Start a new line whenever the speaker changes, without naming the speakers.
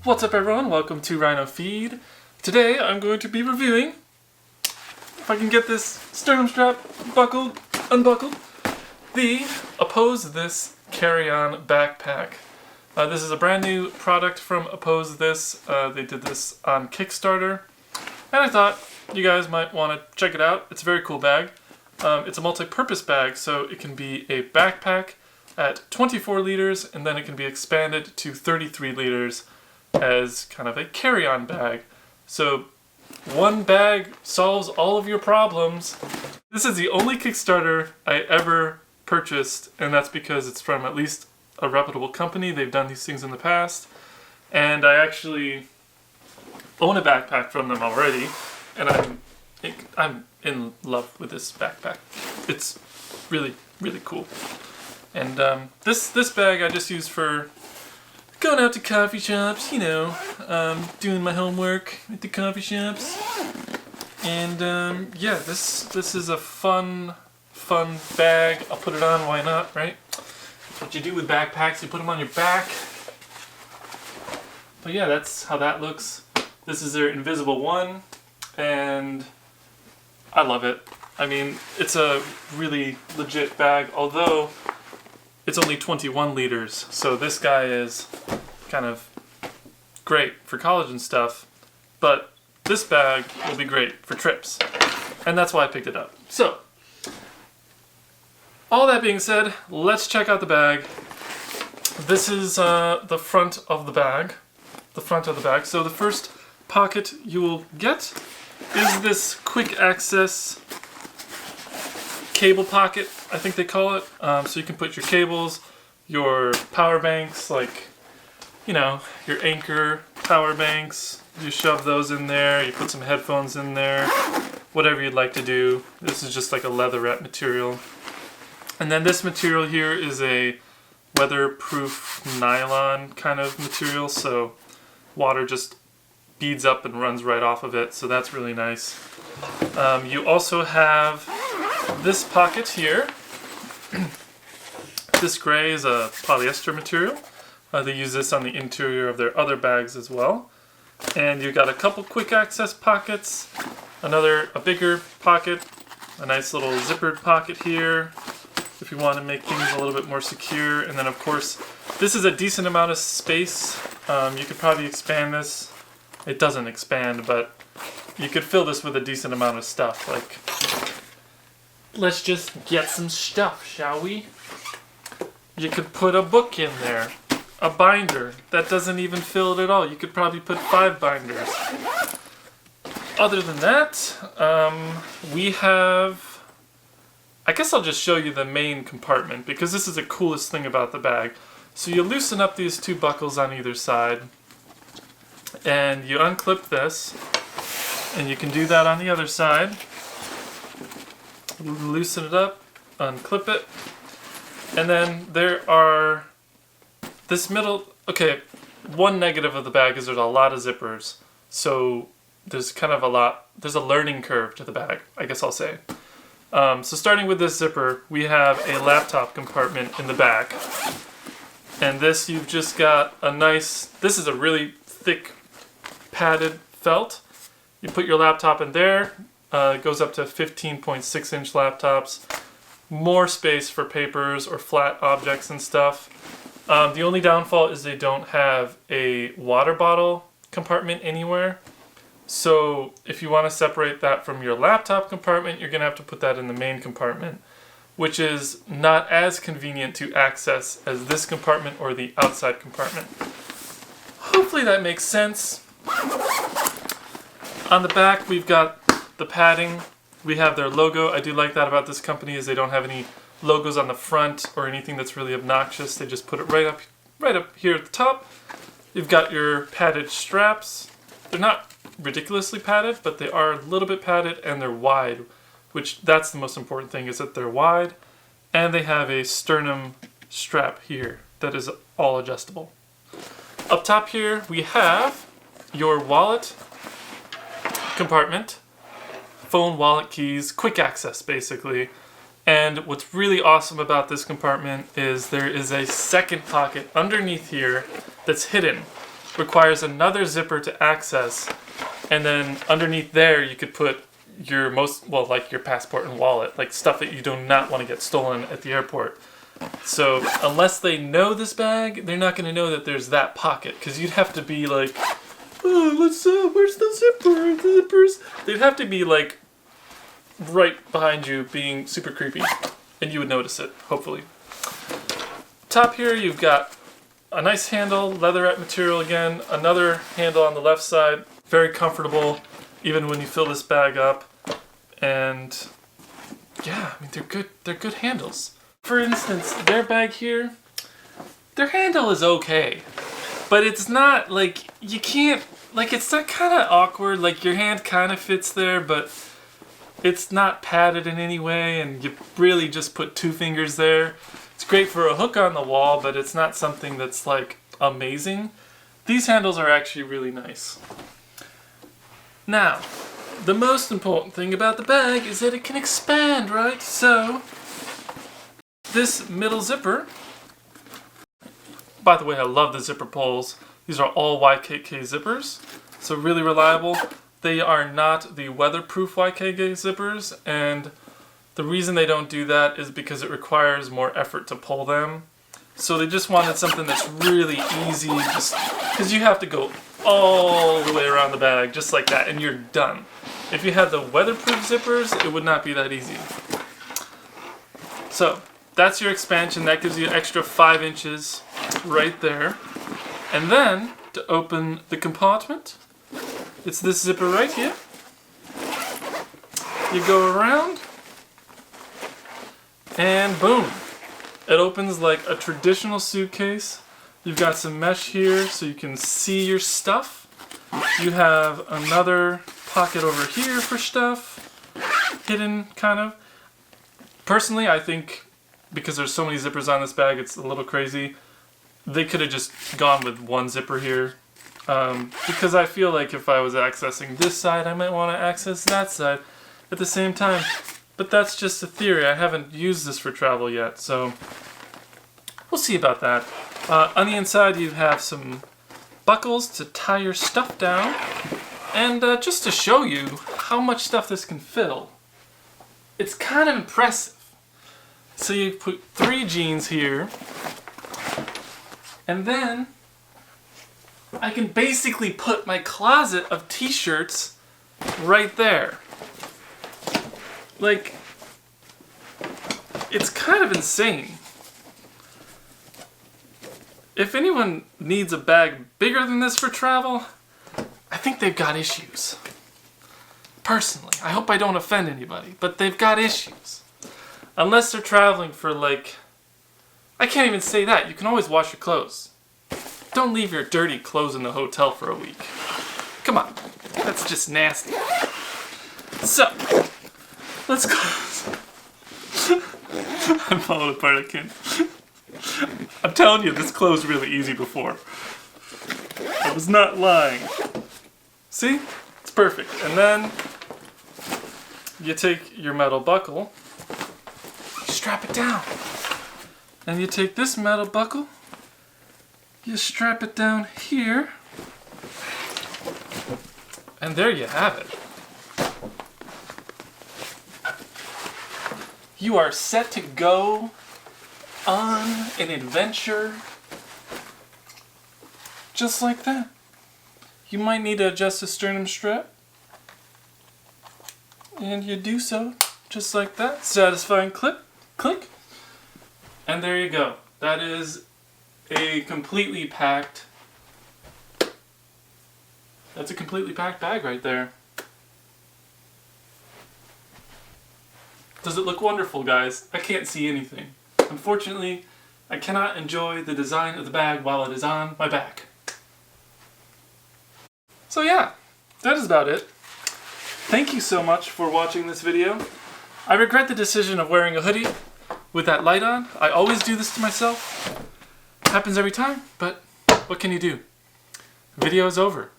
What's up everyone, welcome to Rhinofeed. Today I'm going to be reviewing, if I can get this sternum strap unbuckled, the OPPOSETHIS carry-on backpack. This is a brand new product from OPPOSETHIS. They did this on Kickstarter, and I thought you guys might want to check it out. It's a very cool bag. It's a multi-purpose bag, so it can be a backpack at 24 liters, and then it can be expanded to 33 liters as kind of a carry-on bag. So one bag solves all of your problems. This is the only Kickstarter I ever purchased, and that's because it's from at least a reputable company. They've done these things in the past, and I actually own a backpack from them already, and I'm in love with this backpack. It's really, really cool. And this bag I just use for going out to coffee shops, you know, doing my homework at the coffee shops. And yeah, this is a fun bag. I'll put it on, why not, right? That's what you do with backpacks, you put them on your back. But yeah, that's how that looks. This is their invisible one, and I love it. I mean, it's a really legit bag, although it's only 21 liters, so this guy is kind of great for college and stuff, but this bag will be great for trips, and that's why I picked it up. So, all that being said, let's check out the bag. This is the front of the bag. So the first pocket you will get is this quick access cable pocket, I think they call it. So you can put your cables, your power banks, like, you know, your Anchor power banks. You shove those in there, you put some headphones in there, whatever you'd like to do. This is just like a leatherette material. And then this material here is a weatherproof nylon kind of material, so water just beads up and runs right off of it, so that's really nice. You also have this pocket here. This gray is a polyester material. They use this on the interior of their other bags as well. And you've got a couple quick access pockets, a bigger pocket, a nice little zippered pocket here if you want to make things a little bit more secure. And then of course, this is a decent amount of space. You could probably expand this. It doesn't expand, but you could fill this with a decent amount of stuff. Like, let's just get some stuff, shall we? You could put a book in there, a binder. That doesn't even fill it at all. You could probably put 5 binders. Other than that, we have, I guess I'll just show you the main compartment, because this is the coolest thing about the bag. So you loosen up these 2 buckles on either side, and you unclip this, and you can do that on the other side. Loosen it up, unclip it, and then there are this middle. Okay, one negative of the bag is there's a lot of zippers, so there's kind of there's a learning curve to the bag, I guess I'll say. So starting with this zipper, we have a laptop compartment in the back, and this you've just got this is a really thick padded felt. You put your laptop in there. It goes up to 15.6 inch laptops. More space for papers or flat objects and stuff. The only downfall is they don't have a water bottle compartment anywhere. So if you want to separate that from your laptop compartment, you're going to have to put that in the main compartment, which is not as convenient to access as this compartment or the outside compartment. Hopefully that makes sense. On the back, we've got the padding. We have their logo. I do like that about this company, is they don't have any logos on the front or anything that's really obnoxious. They just put it right up here at the top. You've got your padded straps. They're not ridiculously padded, but they are a little bit padded, and they're wide, which that's the most important thing, is that they're wide, and they have a sternum strap here that is all adjustable. Up top here, we have your wallet compartment, phone, wallet, keys, quick access basically. And what's really awesome about this compartment is there is a second pocket underneath here that's hidden. requires another zipper to access, and then underneath there you could put your like your passport and wallet, like stuff that you do not want to get stolen at the airport. So unless they know this bag, they're not going to know that there's that pocket, because you'd have to be like, oh, where's the zipper? The zippers. They'd have to be like right behind you, being super creepy, and you would notice it, hopefully. Top here, you've got a nice handle, leatherette material again, another handle on the left side, very comfortable, even when you fill this bag up. And yeah, I mean, they're good handles. For instance, their bag here, their handle is okay, but it's not like, you can't, like, it's not kind of awkward, like your hand kind of fits there, but it's not padded in any way, and you really just put 2 fingers there. It's great for a hook on the wall, but it's not something that's like amazing. These handles are actually really nice. Now, the most important thing about the bag is that it can expand, right? So, this middle zipper, by the way, I love the zipper pulls. These are all YKK zippers, so really reliable. They are not the weatherproof YKK zippers, and the reason they don't do that is because it requires more effort to pull them. So they just wanted something that's really easy, just because you have to go all the way around the bag, just like that, and you're done. If you had the weatherproof zippers, it would not be that easy. So that's your expansion. That gives you an extra 5 inches right there. And then, to open the compartment, it's this zipper right here. You go around, and boom. It opens like a traditional suitcase. You've got some mesh here so you can see your stuff. You have another pocket over here for stuff, hidden kind of. Personally, I think because there's so many zippers on this bag, it's a little crazy. They could have just gone with 1 zipper here. Because I feel like if I was accessing this side, I might want to access that side at the same time. But that's just a theory. I haven't used this for travel yet, so we'll see about that. On the inside, you have some buckles to tie your stuff down. And just to show you how much stuff this can fill, it's kind of impressive. So you put 3 jeans here, and then I can basically put my closet of t-shirts right there. Like, it's kind of insane. If anyone needs a bag bigger than this for travel, I think they've got issues. Personally, I hope I don't offend anybody, but they've got issues. Unless they're traveling for like, I can't even say that. You can always wash your clothes. Don't leave your dirty clothes in the hotel for a week. Come on, that's just nasty. So, let's go. I'm falling apart, I can't. I'm telling you, this closed really easy before. I was not lying. See? It's perfect. And then you take your metal buckle, you strap it down. And you take this metal buckle, you strap it down here, and there you have it. You are set to go on an adventure just like that. You might need to adjust the sternum strap, and you do so just like that. Satisfying click, and there you go. That is a completely packed, that's a completely packed bag right there. Does it look wonderful, guys? I can't see anything. Unfortunately, I cannot enjoy the design of the bag while it is on my back. So yeah, that is about it. Thank you so much for watching this video. I regret the decision of wearing a hoodie with that light on. I always do this to myself. It happens every time, but what can you do? Video is over.